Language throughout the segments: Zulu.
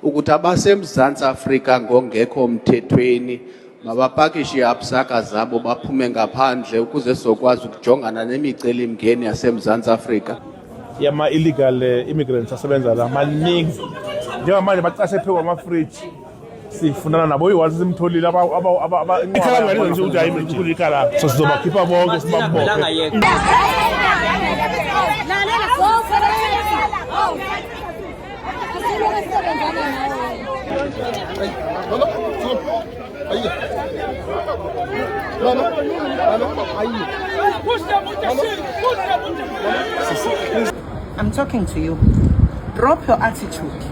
ukuthi abaseMzantsi Afrika ngongekho mthethweni mabapakishe iapsaka zabo baphume ngaphandle ukuze sizokwazi ukujongana nemicelimngeni yaseMzantsi Afrika. Yama illegal immigrants asebenza la maningi njengamanje bacashe phezu kwama-fridge sifunana nabo iwali simtholile ikhala ukuthi hayi ikhala so sizobakhipha bonke sibabophe. I'm talking to you. Drop your attitude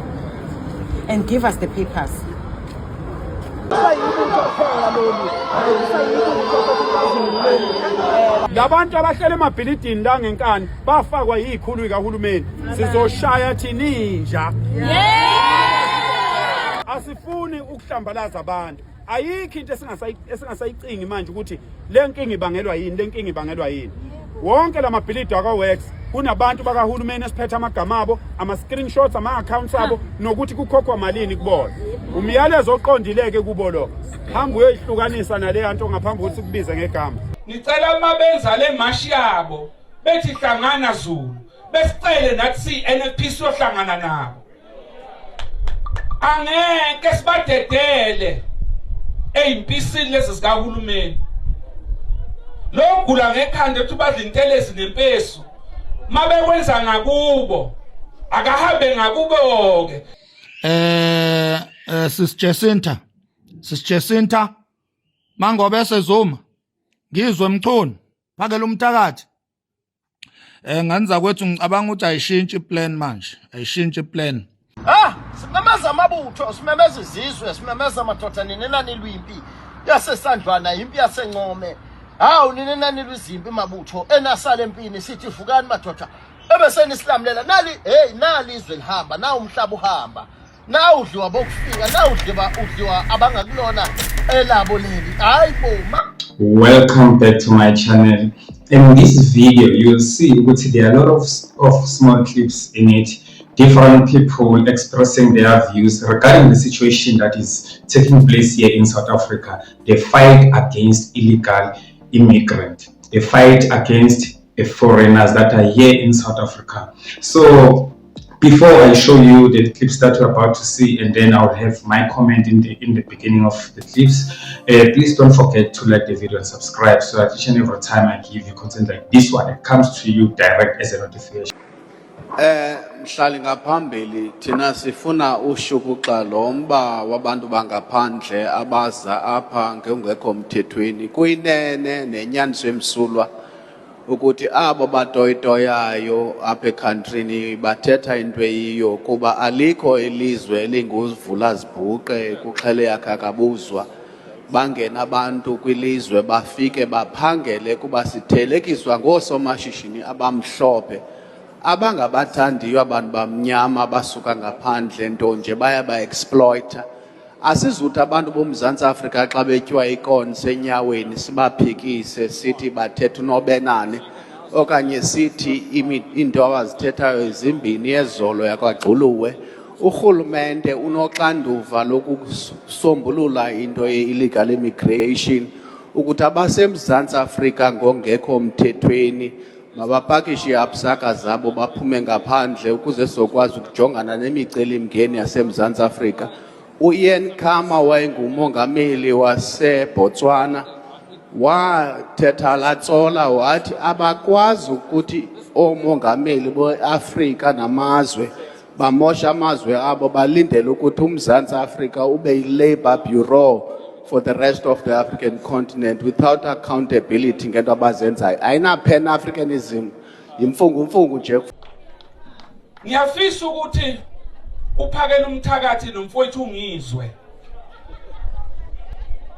and give us the papers. Labantu abahlele emabhilidini la ngenkani bafakwa yikhulu likahulumeni sizoshaya thininja. Asifuni ukuhlambalaza abantu. Ayikho into esingasayicingi manje ukuthi le nkingi ibangelwa yini. Wonke lamabhilidi akaWorks kunabantu bakahulumeni esiphethe amagama abo, ama-screenshots, ama-accounts abo nokuthi kukhokhwa malini kubona. Umyalezo oqondileke kubo lo. Hamba uyihlukanisa nale nto ngaphambi ukuthi kubize ngegama. Nicela mabenza le mashi yabo bethi hlangana Zulu besicele nathi NFP siyohlangana nabo. Angeke sibadedele eyimpisini lezi zikahulumeni. Lo gula ngekhanda ethi badla intelezi nempesu mabekwenza ngakubo akahambe ngakubo ke. Sis Jacinta mangobe sezuma ngizwe emchunu phakela umthakathi nganza kwethu ngicabanga ukuthi ayishintshe iplan manje ayishintshe iplan. Simemeza amabutho simemeza izizwe simemeza amadoda nenani lwimpi yasesandlwana impi yasencome. Hawu ninenani lwizimpi mabutho enasala empini sithi vukani madoda ebeseni isilamulela nali izwe lihamba na umhlaba uhamba na udliwa bokufika na udliwa abangakulona elabo leli hayibo. Welcome back to my channel. In this video you'll see that there are a lot of small clips in it, different people expressing their views regarding the situation that is taking place here in South Africa. The fight against illegal immigrants, the fight against the foreigners that are here in South Africa. So before I show you the clips that you're about to see, and then I'll have my comment in the beginning of the clips, please don't forget to like the video and subscribe so that each and every time I give you content like this one, it comes to you direct as a notification. Mhlali ngaphambili thina sifuna ushukuxa lomba wabantu bangaphandle abaza apha ngengekho mthethweni kuyinene nenyaniso emsulwa ukuthi abo batoyitoyayo apha ekhantrini bathetha into eyiyo kuba alikho ilizwe elinguvula zibhuqe kuxhele yakhe akabuzwa bangena abantu kwilizwe bafike baphangele kuba sithelekiswa ngoosomashishini abamhlophe abangabathandiyo abantu bamnyama basuka ngaphandle nto nje baya ba-exploiter. Asizuthi abantu boMzantsi Afrika xa betyiwa ikoni senyaweni sibaphikise sithi bathetha unobenane okanye sithi into abazithethayo zimbini yezolo yakwagxuluwe. Urhulumente unoxanduva lokusombulula into ye-illegal immigration ukuthi abaseMzantsi Afrika ngongekho mthethweni mabapakishe iapsaka zabo baphume ngaphandle ukuze sizokwazi ukujongana nemicelimngeni yaseMzantsi Afrika. Ian Khama wayengumongameli waseBotswana wathetha latsola wathi abakwazi ukuthi omongameli beAfrika namazwe bamosha amazwe abo balindele ukuthi uMzantsi Afrika ube yi-Labour Bureau for the rest of the African continent without accountability ngento abazenzayo. Ayina pan-Africanism, yimfungu nje. Ngiyafisa ukuthi uphakele umthakathi nomfowethu ungizwe.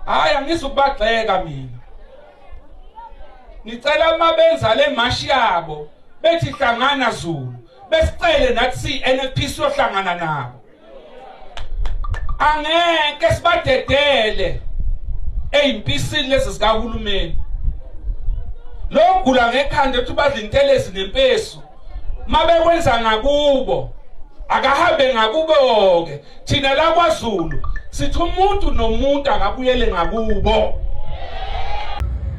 Hayi angizukubagxeka mina. Nicela mabenza le mashi yabo bethi hlangana Zulu besicele nathi NFP siyohlangana nabo. Angeke sibadedele eyimpisini lezi zikahulumeni. Lo gula ngekhanda ethi badla intelezi nempesu mabekwenza ngakubo akahambe ngakubo-ke thina la kwaZulu sithi umuntu nomuntu akabuyele ngakubo.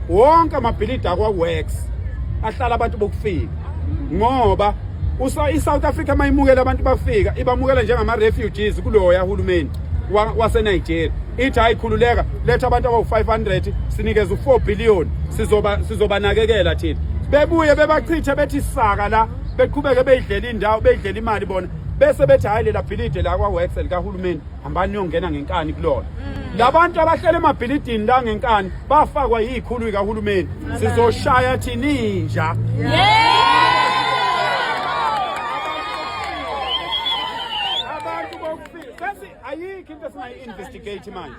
Wonke amabhilidi akwa-Works ahlala abantu bokufika ngoba i-South Africa mayimukela abantu bafika ibamukela njengama-refugees kuloya hulumeni waseNigeria. Ithi hayi khululeka letha abantu abawu-500 sinikeza u-4 billion sizobanakekela thina. Bebuye bebachithe bethi saka la beqhubeke beyidlela indawo beyidlela imali bona bese bethi hayi lela bhilidi la kwa-Works likahulumeni hambani niyongena ngenkani kulona. Labantu abahlele emabhilidini la ngenkani bafakwa yikhulu likahulumeni sizoshaya thininja. Abantu bokufika sensi ayikho into esingayi-investigate manje.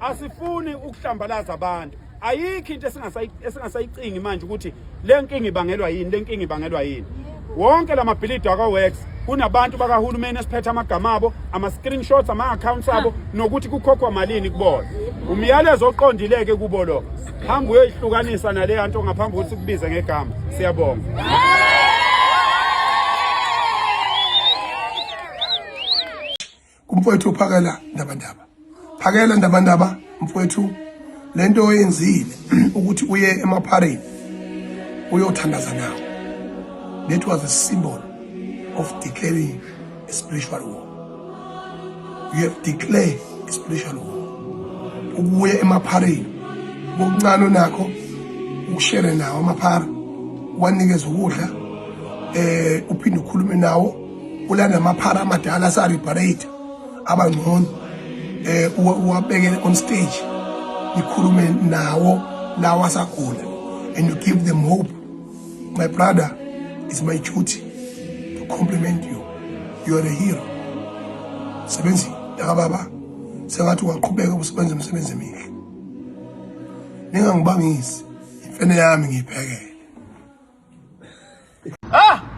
Asifuni ukuhlambalaza abantu. Ayikho into esingasayicingi manje ukuthi le nkinga ibangelwa yini, le nkinga ibangelwa yini. Wonke la mabhilidi akwa-Works kunabantu bakahulumeni esiphethe amagama abo, ama-screenshots, ama-accounts abo, nokuthi kukhokhwa malini kubona. Umyalezo oqondileke kubo lo. Hamba uyoyihlukanisa nale nto ngaphambi ukuthi kubize ngegama. Siyabonga. Kumfowethu uphakela ndabandaba mfowethu lento oyenzile ukuthi uye emaphareni uyothandaza nawo. That was a symbol of declaring a spiritual war. You have declared a spiritual war. Ubuye emaphareni bokuncane nakho ukushare nawo amaphara wanikeza ukudla uphinde ukhulume nawo ulana amaphara amadala sa reparate abangcono uwabeke on stage nikhulume nawo lawa sagula and you give them hope. My brother, it's my duty to compliment you. You are a hero. Sebenzi yakababa sengathi ungaqhubeka usebenze umsebenzi emihle. Ningangibangisi imfene yami ngiyiphekele.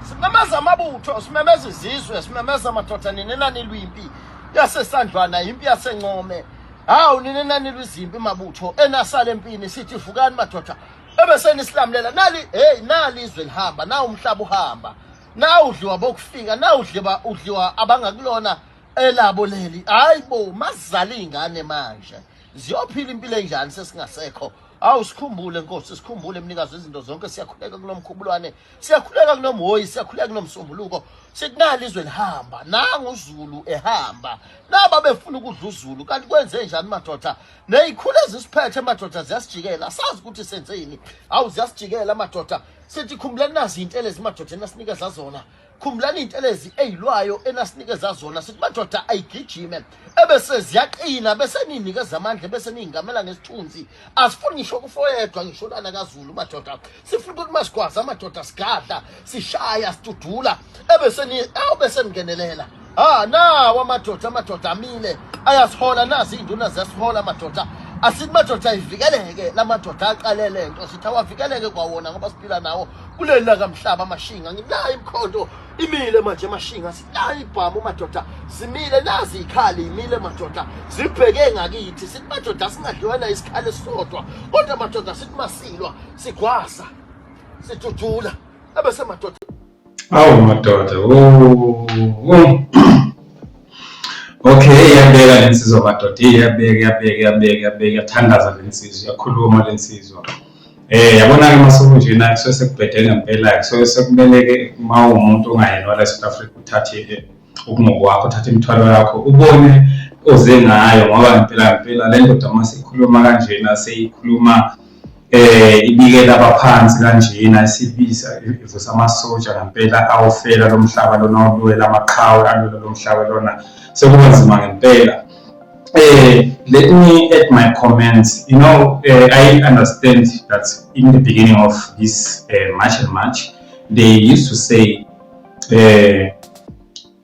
Simemeza amabutho, simemeza izizwe, simemeza amadoda ninenani lwimpi yasesandlwana impi yasencome. Hawu ninenani lwizimpi mabutho enasala empini sithi vukani madoda. Ebeseni isilamulela nali izwe lihamba, na umhlaba uhamba. Na udliwa bokufika, na udliwa abangakulona elabo leli. Hayibo mazali ingane manje. Ziyophila impilo enjani sesingasekho. Awu sikhumbule Nkosi, sikhumbule mnikazi izinto zonke siyakhuleka kunomkhubulwane, siyakhuleka kunomhoyi, siyakhuleka kunomsombuluko. Sikunali izwe lihamba, nangu uZulu ehamba. Naba befuna ukudla uZulu kanti kwenze njani madoda? Neyikhule ezisiphethe madoda ziyasijikela, sazi ukuthi senzeni. Awu ziyasijikela madoda. Sithi khumbulani nazi intelezi madoda enasinikeza zona. Khumbulani intelezi eyilwayo enasinikeza zona. Sithi madoda ayigijime ebese ziyaqina bese ninikeza amandla bese ningamela ngesithunzi. Asifuni ngisho kufoyedwa ngisho lana kaZulu madoda. Sifuna ukuthi masigwaza madoda sigadla, sishaya, sidudula bese ningenelela. Nawa amadoda amile ayasihola nazi induna ziyasihola madoda. Asithi madoda ivikeleke la madoda aqalele into sithi awavikeleke kwawona ngoba siphila nawo kuleli la kamhlaba amashinga. Nginayo imkhondo imile manje amashinga, sinayo ibhamu madoda zimile nazi ikhali imile madoda zibheke ngakithi. Sithi madoda singadliwana isikhali esisodwa kodwa madoda sithi masilwa sigwasa sidudula ebese madoda. Awu madoda okay, iyabeka lensizwa madoda, iyabeka yathandaza lensizwa, yakhuluma lensizwa. Yabona ke masukunjena kusuke sekubhedele ngempela, kusuke sekumele uma umuntu ongayena wala South Africa uthathe ubungobo wakho, uthathe imithwalo yakho ubone oze ngayo ngoba ngempela le ndoda masikhuluma kanjena seyikhuluma ibikela abaphansi kanjena isibisa ivusa amasoja ngempela awufela lo mhlaba lona olwela amaqhawe alwela lo mhlaba lona sekuba nzima ngempela. Let me add my comments. You know, I understand that in the beginning of this march, they used to say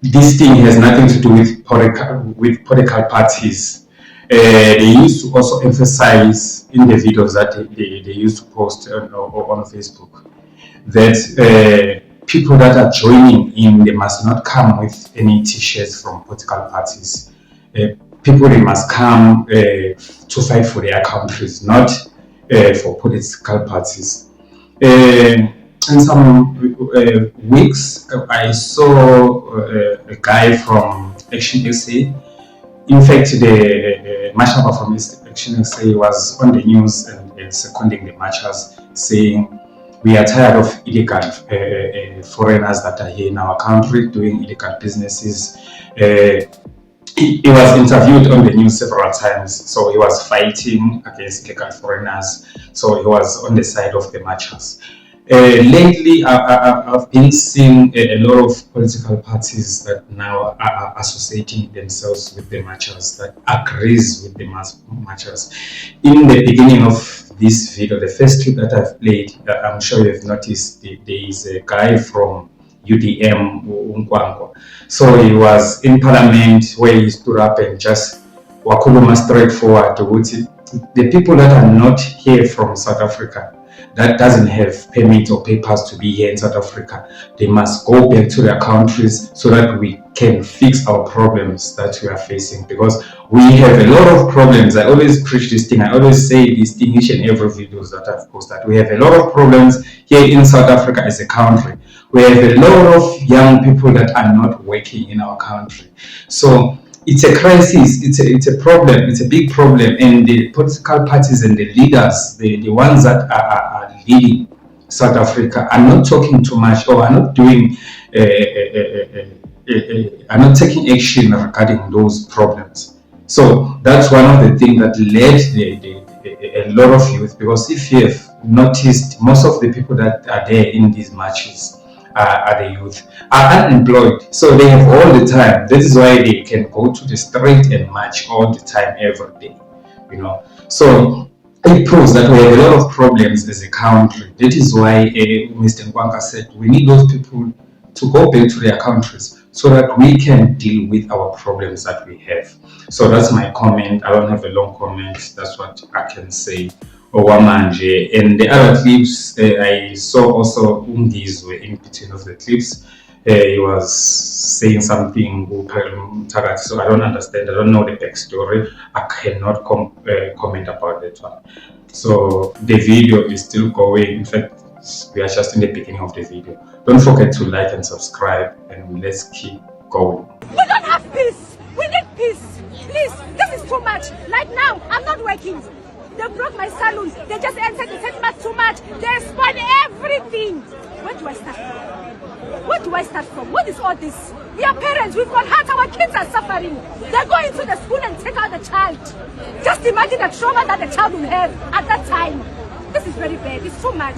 this thing has nothing to do with political parties. They used to also emphasize in the videos that they used to post on Facebook that people that are joining in, they must not come with any t-shirts from political parties. People, they must come to fight for their countries, not for political parties. In some weeks, I saw a guy from Action SA. In fact, the Mashaba from Action SA was on the news and seconding the marchers, saying we are tired of illegal foreigners that are here in our country doing illegal businesses. He was interviewed on the news several times, so he was fighting against illegal foreigners, so he was on the side of the marchers. Lately, I've been seeing a lot of political parties that now are associating themselves with the marchers, that agrees with the marchers. In the beginning of this video, the first clip that I've played, I'm sure you've noticed there is a guy from UDM, Unkwankwa. So he was in parliament where he stood up and just wakuluma straightforward. The people that are not here from South Africa, that doesn't have permit or papers to be here in South Africa, they must go back to their countries so that we can fix our problems that we are facing, because we have a lot of problems. I always preach this thing. I always say this thing each and every videos that I've posted. We have a lot of problems here in South Africa as a country. We have a lot of young people that are not working in our country. So it's a crisis, it's a problem, it's a big problem, and the political parties and the leaders, the ones that are leading South Africa, are not talking too much, or are not doing, are not taking action regarding those problems. So that's one of the things that led a lot of youth, because if you have noticed, most of the people that are there in these marches are the youth, are unemployed, so they have all the time. This is why they can go to the street and march all the time, every day, you know. So it proves that we have a lot of problems as a country. That is why Mr. Nkwanka said we need those people to go back to their countries so that we can deal with our problems that we have. So that's my comment. I don't have a long comment. That's what I can say. Owamanje. And the other clips, I saw also Ungizwe in between of the clips. He was saying something, so I don't understand. I don't know the backstory. I cannot comment about that one. So the video is still going. In fact, we are just in the beginning of the video. Don't forget to like and subscribe, and let's keep going. We don't have peace. We need peace. Please, this is too much. Like now, I'm not working. They broke my salon. They just entered the settlement too much. They spoiled everything. Where do I start from? Where do I start from? What is all this? We are parents. We've got hearts. Our kids are suffering. They go into the school and take out the child. Just imagine the trauma that the child will have at that time. This is very bad. It's too much.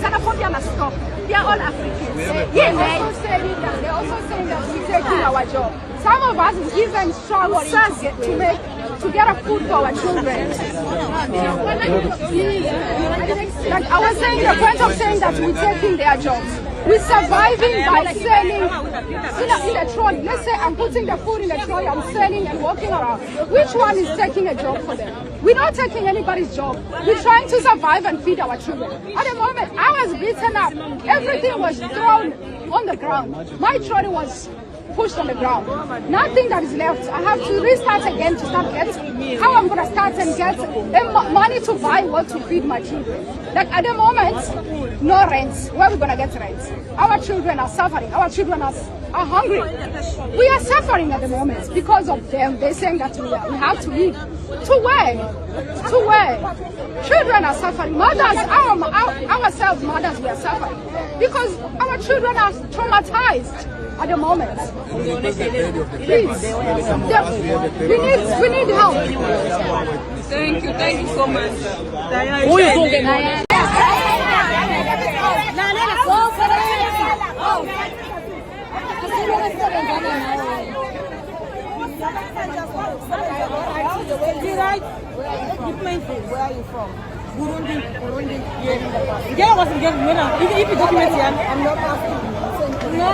Xenophobia must stop. We are all Africans. They're also saying that we're taking our job. Some of us is even struggling to get a food for our children. Like I was saying, the point of saying that we're taking their jobs. We're surviving by selling in a trolley. Let's say I'm putting the food in the trolley, I'm selling and walking around. Which one is taking a job for them? We're not taking anybody's job. We're trying to survive and feed our children. At the moment, I was beaten up. Everything was thrown on the ground. My trolley was pushed on the ground. Nothing that is left. I have to restart again to start getting how I'm going to start and get money to buy what to feed my children. Like at the moment, no rent. Where are we going to get rent? Our children are suffering. Our children are hungry. We are suffering at the moment because of them. They're saying that we have to leave. To where? To where? Children are suffering. Mothers, ourselves, mothers, we are suffering because our children are traumatized. At the moment, please, we need help. Thank you so much. Who is talking? Where are you from? Burundi. Get what you get. If you document here, I'm not asking. No.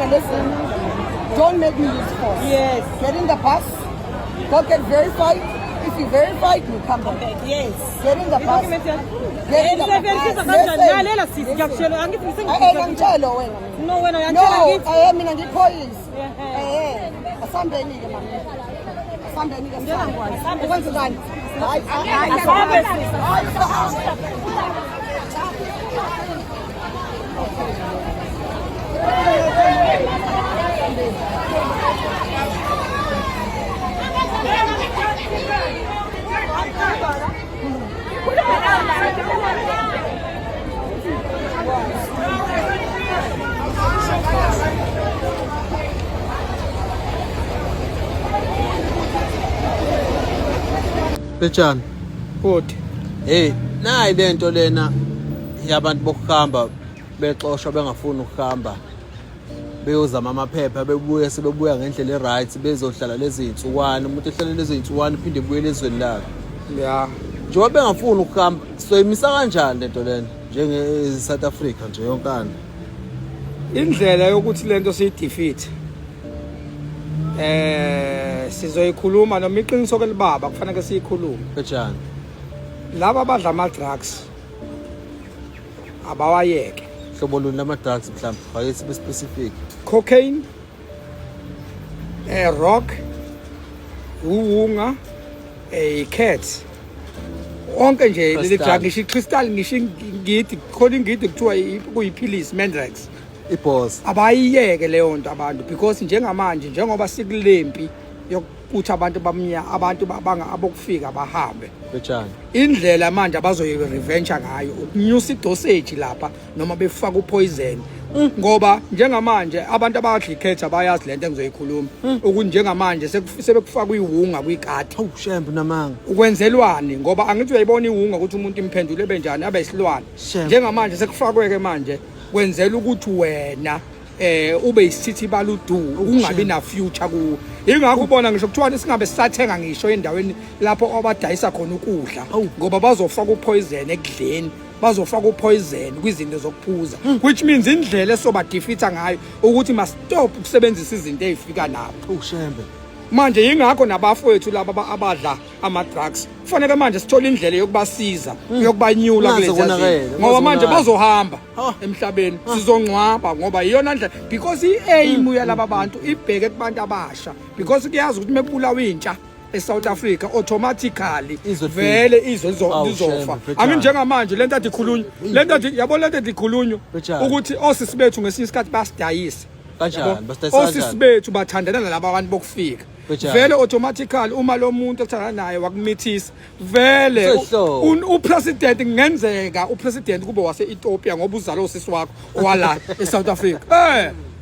Listen. Don't make me use force. Yes. Get in the bus. Go get verified. If you verified, you come back. Yes. Get in the bus. Get in the bus. No, I am in the police. Betshani Good. hey nayi lento lena yabantu bokuhamba bexoshwa bengafuni ukuhamba beyozama amaphepha bebuye sebebuya ngendlela eright bezohlala lezi insukwana umuntu ehlala lezi insukwana iphinde ebuye lezweni lakhe Yeah. njengoba bengafuni ukuhamba soyimisa kanjani lento lena njenge South Africa nje yonkana Indlela yokuthi lento siyidefeat. Sizoyikhuluma noma iqiniso kelibaba kufanele siyikhulume. Betshani Laba abadla ama drugs abawayeke. hlobo luni lama drugs mhlawumbe ake sibe specific Cocaine, rock, uwunga, cat. Onke nje leli drug ngisho crystal ngisho ngidi khona ngidi kuthiwa kuyiphilisi Mandrax. iboss Abayiyeke leyo nto abantu because njengamanje njengoba sikulempi yokuthi abantu abantu abokufika bahambe. Betshani Indlela manje abazoyi revenge ngayo ukunyusa idosage lapha noma befaka upoison ngoba njengamanje abantu abadla ikhetha bayazi lento engizoyikhuluma ukuthi njengamanje sebekufaka iwunga kwikati shembu namanga ukwenzelwani ngoba angithi uyayibona iwunga ukuthi umuntu imphendule benjani abe isilwane njengamanje sekufakwe ke manje kwenzela ukuthi wena ube isithi baludu ungabi na future ku ingakho ubona ngisho kuthiwa singabe sisathenga ngisho endaweni lapho abadayisa khona ukudla ngoba bazofaka upoison ekudleni bazofaka upoison kwizinto zokuphuza which means indlela esoba defeata ngayo ukuthi must stop ukusebenzisa izinto ezifika nabo ushembe manje ingakho nabafowethu laba abadla ama drugs kufanele manje sithola indlela yokubasiza yokubanyula kulezi ngoba manje bazohamba emhlabeni sizongcwaba ngoba iyona ndlela because iaim yalaba bantu ibheke kubantu abasha because kuyazi ukuthi mebulawa intsha eSouth Africa automatically vele izofa ami njengamanje lento athi khulunywa lento athi yabo lento athi khulunywa ukuthi osisi bethu ngesinye isikhathi basidayisa kanjani osisi bethu bathandana nalabo abantu bokufika vele automatically uma lo muntu ekuthanda naye wakumithisa vele upresident ngenzeka upresident kube wase-Ethiopia ngoba uzalo usisi wakho owala eSouth Africa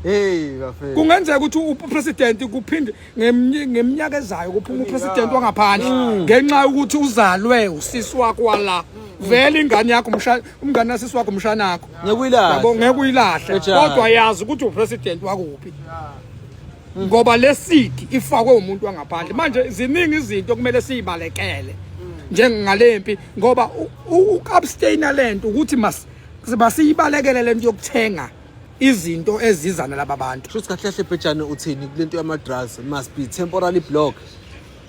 hey bafethu kungenzeka ukuthi upresident kuphinde ngeminyaka ezayo kuphuma upresident wangaphandle ngenxa ukuthi uzalwe usisi wakho wala vele ingane yakho umngane nasisi wakho umshanakho ngekuyilahle kodwa yazi ukuthi upresident wakuphi ngoba lesidi ifakwe umuntu wangaphandle manje ziningi izinto kumele sizibalekele njengalempi ngoba ukabstainer lento ukuthi basiyibalekele lento yokuthenga izinto ezizana laba bantu futhi kahle Betshani uthini kulento yama drugs must be temporarily block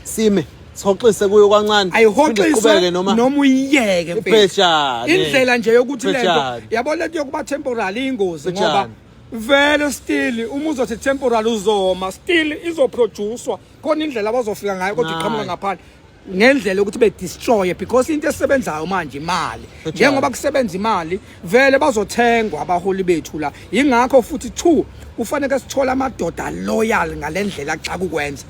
sime xoxise kuyo kancane ayihoxise noma uyiyeke Betshani indlela nje yokuthi lento yabo lento yokuba temporarily ingozi ngoba vele still uma uzothi temporary uzoma still izoproducewa khona indlela abazofika ngayo kodwa iqhamuka ngaphandle ngendlela ukuthi be destroy because into esebenzayo manje imali njengoba kusebenza imali vele bazothengwa abaholi bethu la ingakho futhi 2 ufanele sithola amadoda loyal ngalendlela xa kukwenza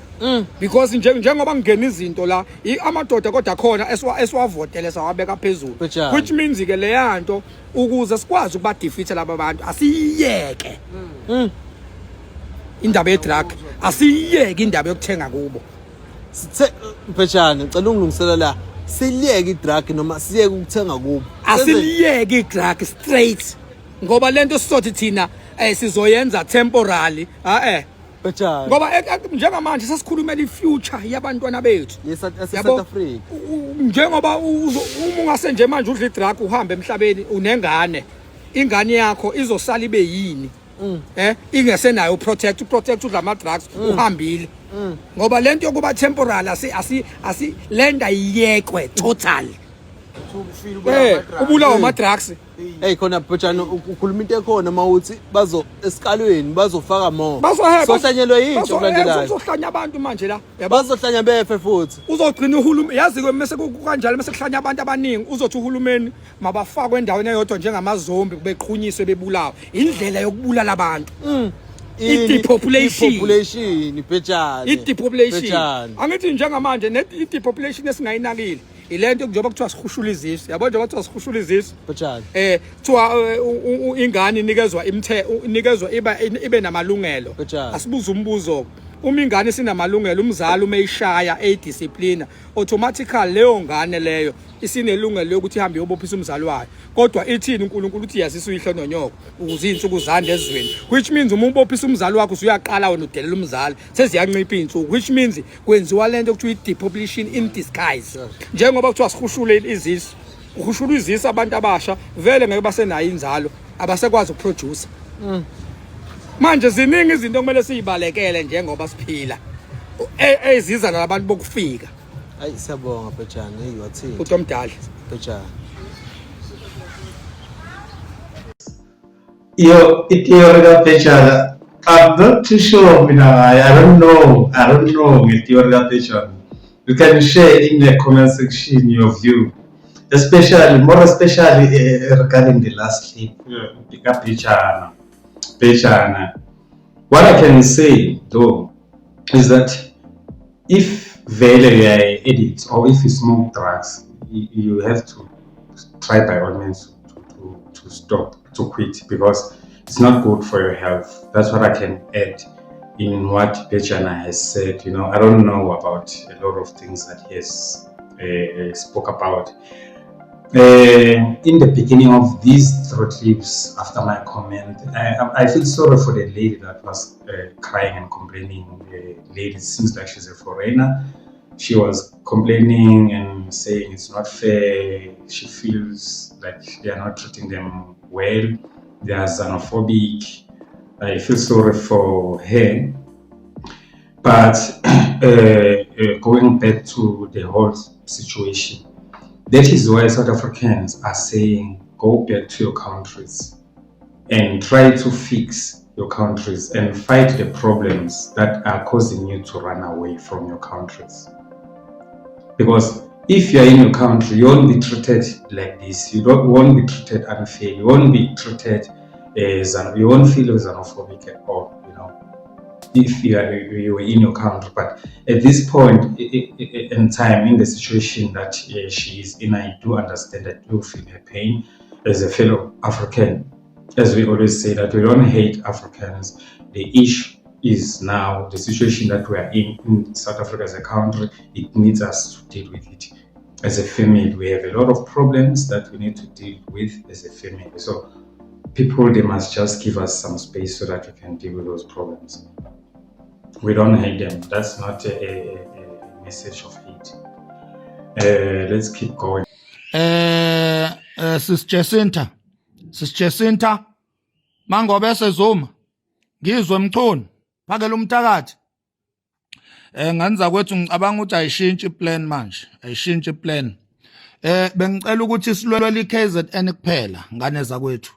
because njengoba ngena izinto la amadoda kodwa khona eswavotele sawabeka phezulu which means ke leyanto ukuze sikwazi ukuba defeat laba bantu asiyeke indaba yedrug asiyeke indaba yokuthenga kubo Betshani ngicela ungilungisela la siliyeke idrug noma siyeke ukuthenga kubo asiliyeke idrug straight ngoba lento sizothi thina sizoyenza temporarily Betshani ngoba njengamanje sesikhulumela ifuture yabantwana bethu eSouth Africa njengoba uma ungase nje manje udla idrug uhambe emhlabeni unengane ingane yakho izosala ibe yini ingesenayo protect udla ama drugs uhambile ngoba lento yokuba temporary asi lenda iyekwe total ubulawa ama-drugs. Hey khona bhotshana ukhuluma into ekhona mawuthi esikalweni bazofaka more. Sohlanyelwe yinto okulandelayo. Uzohlanya abantu manje la. Bazohlanya befe futhi. Uzogcina uhulumeni yazi ke mase kanjalo mase kuhlanya abantu abaningi uzothi uhulumeni mabafakwe endaweni eyodwa njengamazombi beqhunyiswe bebulawa. Indlela yokubulala abantu. I-depopulation bhotshana. I-depopulation. Angithi njengamanje i-depopulation esingayinakile. Ilento njengoba kuthiwa sikhushula izizwe yabo njengoba kuthiwa sikhushula izizwe bhotshana kuthiwa ingane inikezwa ibe namalungelo asibuza umbuzo uma ingane sinamalungelo umzali umeyishaya discipline automatically leyo ngane leyo isinelungelo lokuthi ihambe yobophisa umzali wayo kodwa ithini uNkulunkulu uthi yazisa uyihlononyoko ukuze izinsuku zande ezweni which means uma ubophisa umzali wakho usuyaqala wena udelela umzali seziyancipha izinsuku which means kwenziwa lento ukuthi depopulation in disguise njengoba kuthiwa sikhushule izizwe ukushula izizwe abantu abasha vele ngeke basenayo inzalo abasekwazi ukuproduce manje ziningi izinto kumele sizibalekele njengoba siphila eziza nabantu bokufika hayi siyabonga bhotshana hey wathini uthi omdala bhotshana i-theory kaBhejana, I'm not too sure I don't know nge-theory kaBhejana. You can share in the comment section your view, more especially regarding the last clip kaBhejana. What I can say though is that if vele you are an addict or if you smoke drugs, you have to try by all means to stop, to quit, because it's not good for your health. That's what I can add in what Bhejana has said. You know, I don't know about a lot of things that he has spoke about. In the beginning of these 3 clips, after my comment, I feel sorry for the lady that was crying and complaining. The lady seems like she's a foreigner. She was complaining and saying it's not fair. She feels like they are not treating them well. They are xenophobic. I feel sorry for her. But going back to the whole situation, that is why South Africans are saying, go back to your countries and try to fix your countries and fight the problems that are causing you to run away from your countries. Because if you are in your country, you won't be treated like this. You won't be treated unfairly. You won't be treated you won't feel xenophobic at all. You know, if you are in your country. But at this point in time, in the situation that she is in, I do understand that you feel her pain as a fellow African. As we always say, that we don't hate Africans. The issue is now the situation that we are in South Africa as a country. It needs us to deal with it as a family. We have a lot of problems that we need to deal with as a family. So people, they must just give us some space so that we can deal with those problems. We don't hate them. That's not a message of hate. Let's keep going. Sis Jacinta mangobe sezuma ngizwe Mchunu phakela umthakathi nganza kwethu ngicabanga ukuthi ayishintshe iplan manje ayishintshe iplan bengicela ukuthi silwele iKZN kuphela ngane zakwethu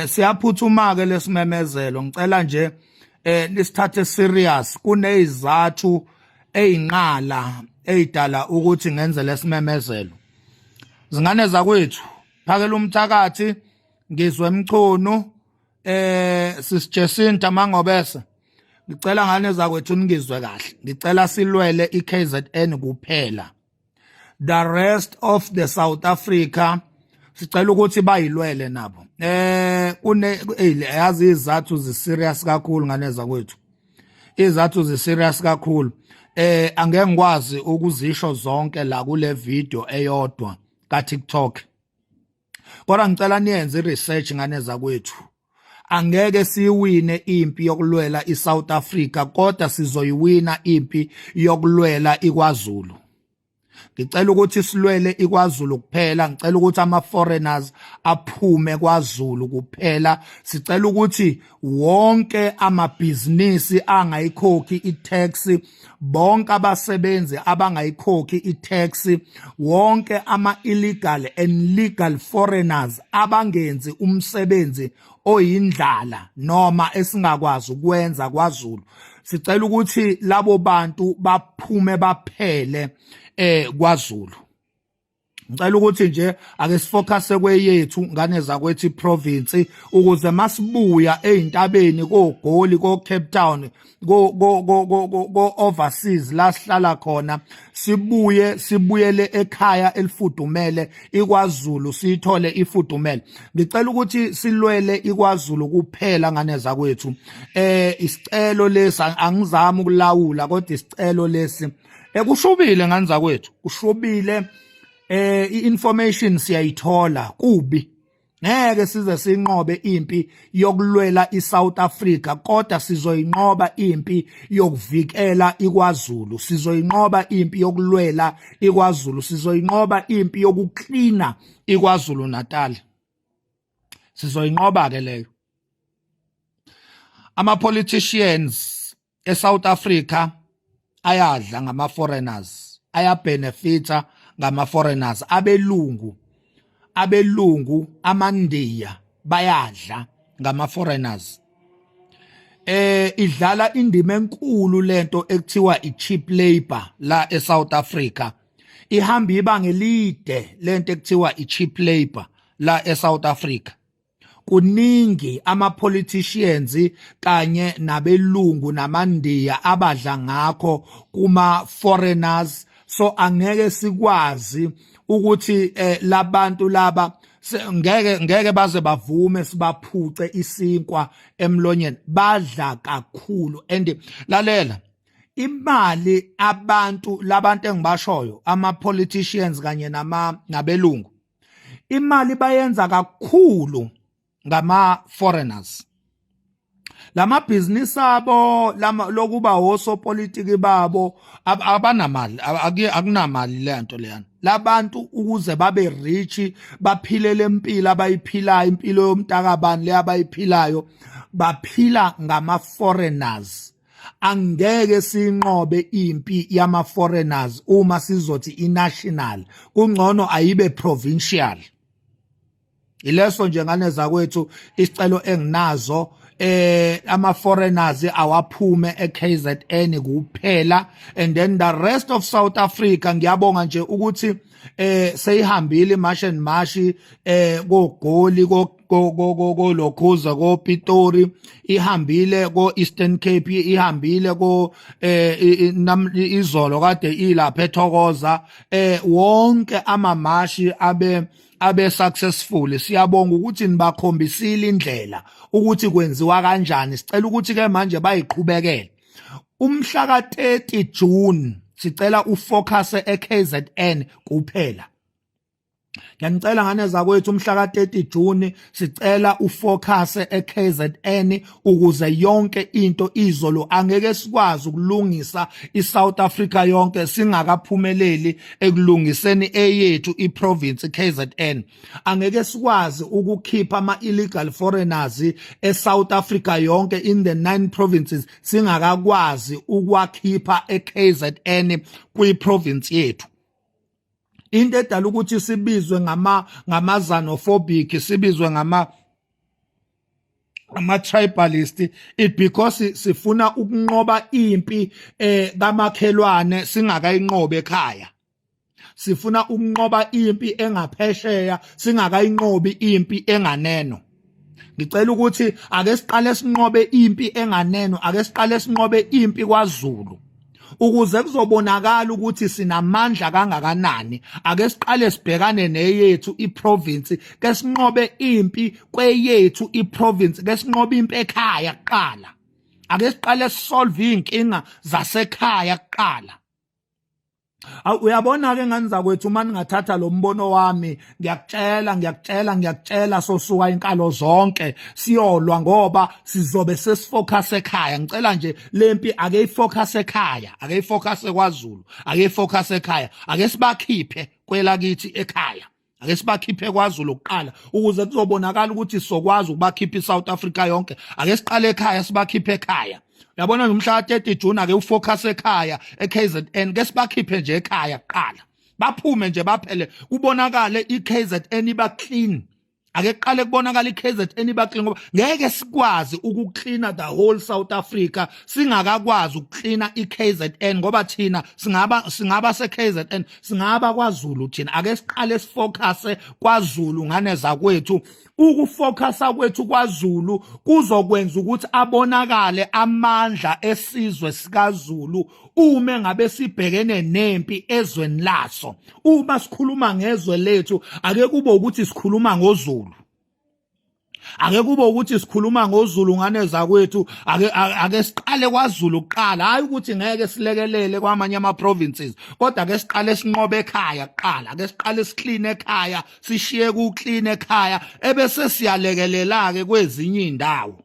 siyaphuthuma ke lesimemezelo ngicela nje lisithathe serious kunezizathu eyinqala eyidala ukuthi ngenze lesimemezelo zingane zakwethu phakela umthakathi ngizwe Mchunu Sis Jacinta mangobese ngicela ngane zakwethu ningizwe kahle ngicela silwele iKZN kuphela the rest of the South Africa sicela ukuthi bayilwele nabo yazi izathu ziserious kakhulu ngane zakwethu izathu ziserious kakhulu angeke ngikwazi ukuzisho zonke la kule video eyodwa ka TikTok kodwa ngicela niyenze research ngane zakwethu angeke siwine impi yokulwela iSouth Africa kodwa sizoyiwina impi yokulwela iKwaZulu ngicela ukuthi silwele iKwaZulu kuphela, ngicela ukuthi ama-foreigners aphume KwaZulu kuphela, sicela ukuthi wonke amabhizinisi angayikhokhi i-tax, bonke abasebenzi abangayikhokhi i-tax, wonke ama-illegal and legal foreigners abangenzi umsebenzi oyindlala noma esingakwazi ukwenza KwaZulu, sicela ukuthi labo bantu baphume baphele KwaZulu. Ngicela ukuthi nje ake sifocuse kweyethu ngane zakwethi province ukuze masibuya eintabeni koGoli ko Cape Town go overseas la sihlala khona sibuyele ekhaya elifudumele iKwaZulu sithole ifudumele. Ngicela ukuthi silwele iKwaZulu kuphela ngane zakwethu. Isicelo lesi angizami ukulawula kodwa isicelo lesi kushubile ngane zakwethu, kushubile. I-information siyayithola kubi, ngeke size sinqobe impi yokulwela iSouth Africa kodwa sizoyinqoba impi yokuvikela iKwaZulu, sizoyinqoba impi yokulwela iKwaZulu, sizoyinqoba impi yokuklina iKwaZulu Natal, sizoyinqoba ke leyo. Ama-politicians eSouth Africa ayadla ngama-foreigners, ayabenefita ngama-foreigners, abelungu amandiya bayadla ngama-foreigners. Idlala indima enkulu lento ekuthiwa i-cheap labor la eSouth Africa, ihamba ibanga elide lento ekuthiwa i-cheap labor la eSouth Africa. Kuningi ama-politicians kanye nabelungu namandiya abadla ngakho kuma-foreigners. So angeke sikwazi ukuthi labantu laba ngeke baze bavume sibaphuce isinkwa emlonyeni, badla kakhulu. And lalela, imali labantu engibashoyo ama-politicians kanye nabelungu, imali bayenza kakhulu ngama-foreigners. Lamabhizinisi abo lokuba osopolitiki babo abanamali, akunamali lento leyana. Labantu ukuze babe rich, baphile lempilo abayiphilayo, impilo yomntakabani le abayiphilayo, baphila ngama-foreigners. Angeke sinqobe impi yama-foreigners uma sizothi i-national, kungcono ayibe provincial. Ileso nje ngane zakwethu isicelo enginazo, ama-foreigners awaphume eKZN kuphela, and then the rest of South Africa ngiyabonga nje ukuthi seyihambile imarch and march koGoli ko Lokhuza ko Pitori, ihambile ko Eastern Cape, ihambile ko izolo kade ilapha eThokoza, wonke amamashi abe successful. Siyabonga ukuthi nibakhombisile indlela ukuthi kwenziwa kanjani, sicela ukuthi ke manje bayiqhubekele. Umhla ka-30 June sicela ufocus eKZN kuphela. Ngiyanicela ngane zakwethu umhla ka-30 June sicela ufocus eKZN ukuze yonke into izolo angeke sikwazi ukulungisa iSouth Africa yonke singakaphumeleli ekulungiseni eyethu iprovince KZN. Angeke sikwazi ukukhipha ama-illegal foreigners eSouth Africa yonke in the 9 provinces singakakwazi ukwakhipha eKZN kwiprovince yethu. Into edala ukuthi sibizwe ngama-xenophobic, sibizwe ama-tribalist, it because sifuna ukunqoba impi kamakhelwane singakayinqobe ekhaya. Sifuna ukunqoba impi engaphesheya singakayinqobi impi enganeno. Ngicela ukuthi ake siqale sinqobe impi enganeno, ake siqale sinqobe impi KwaZulu. Ukuze kuzobonakala ukuthi sinamandla kangakanani, ake siqale sibhekane neyethu iprovince, ke sinqobe impi kweyethu iprovince, ke sinqobe impi ekhaya kuqala. Ake siqale solve inkinga zasekhaya kuqala. Uyabona ke ngani zakwethu manje ngathatha lo mbono wami ngiyakutshela sosuka inkalo zonke siyolwa ngoba sizobe sesifocus ekhaya ngicela nje lempi ake ifocus ekhaya ake ifocus kwaZulu ake ifocus ekhaya ake sibakhiphe kwelakithi ekhaya ake sibakhiphe kwaZulu kuqala ukuze kuzobonakala ukuthi sokwazi ukubakhipha iSouth Africa yonke ake siqale ekhaya sibakhiphe ekhaya. Yabona ngomhla ka-30 June ake ufocus ekhaya eKZN ke sibakhiphe nje ekhaya kuqala baphume nje baphele kubonakale iKZN iba clean ake kuqale kubonakala iKZN iba clean ngoba ngeke sikwazi ukucleana the whole South Africa singakakwazi ukucleana iKZN ngoba thina singaba seKZN singaba kwaZulu thina ake siqale sifocus kwaZulu ngane zakwethu. Ukufocusa kwethu kwaZulu kuzokwenza ukuthi abonakale amandla esizwe sikaZulu uma ngabe sibhekene nempi ezweni laso. Uma sikhuluma ngezwe lethu ake kube ukuthi sikhuluma ngoZulu. Ake kube ukuthi sikhuluma ngoZulu ngane zakwethu ake siqale kwaZulu kuqala hayi ukuthi ngeke silekelele kwamanye ama provinces kodwa ake siqale sinqobe ekhaya kuqala ake siqale siclean ekhaya sishiye ku clean ekhaya ebese siyalekelela ke kwezinye indawo.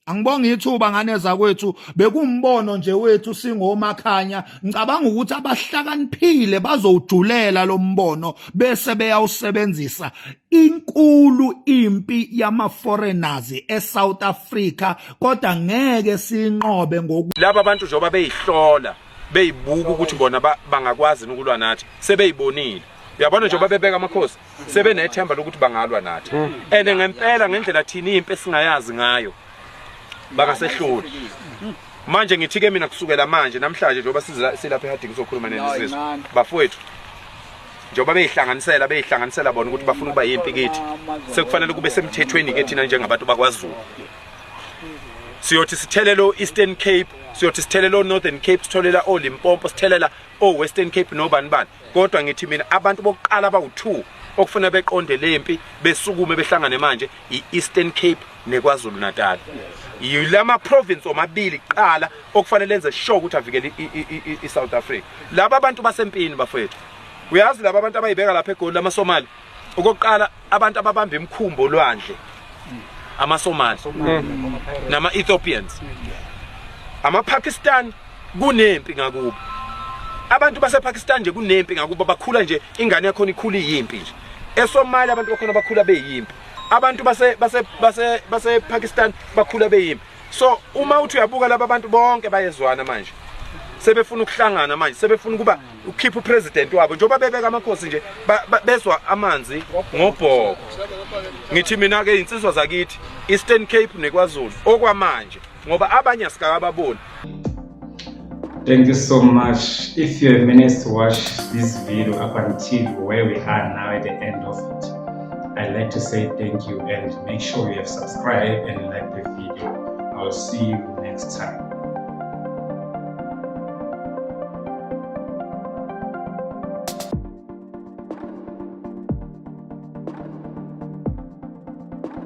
Angibonga ithuba ngane zakwethu bekumbono nje wethu singomakhanya ngicabanga ukuthi abahlakaniphile bazowujulela lo mbono bese beyawusebenzisa inkulu impi yama foreigners eSouth Africa kodwa ngeke sinqobe ngoku laba abantu njoba beyihlola beyibuka ukuthi bona bangakwazi ukulwa nathi sebeyibonile. Uyabona njoba bebeka amakhosi sebenethemba lokuthi bangalwa nathi ene ngempela ngendlela thina impi singayazi ngayo bangasehluli manje ngithi ke mina kusukela manje namhlanje njoba silapha eHarding sokhuluma nenisizwe bafowethu njoba beyihlanganisela bona ukuthi bafuna ukuba yimpi kithi sekufanele kube semthethweni ke thina njengabantu bakwaZulu siyothi sithelelo Eastern Cape siyothi sithelelo Northern Cape sitholela oLimpopo sithelelo oWestern Cape nobani bani kodwa ngithi mina abantu bokuqala abawu2 okufuna beqonde lempi besukume behlangane manje iEastern Cape neKwaZulu Natal yilama province omabili kuqala okufanele enze sure ukuthi avikele iSouth Africa. Laba abantu basempini bafowethu uyazi laba abantu abayibeka lapha eGoli lamaSomali okokuqala abantu ababamba imkhumbo olwandle amaSomali nama Ethiopians amaPakistan kunempi ngakubo abantu basePakistan nje kunempi ngakubo bakhula nje ingane yakho ikhula iyimpi nje eSomalia abantu bakhona bakhula beyimpi abantu base Pakistan bakhula beyimpi. So uma uthi uyabuka laba abantu bonke bayezwana manje sebefuna ukuhlangana manje sebefuna ukuba ukhipha upresident wabo njoba bebeka amakhosi nje bezwa amanzi ngobhoko. Ngithi mina ke insizwa zakithi Eastern Cape neKwaZulu okwamanje ngoba abanye asikababoni. Thank you so much. If you have managed to watch this video up until where we are now at the end of it, I'd like to say thank you and make sure you have subscribed and liked the video. I'll see you next time.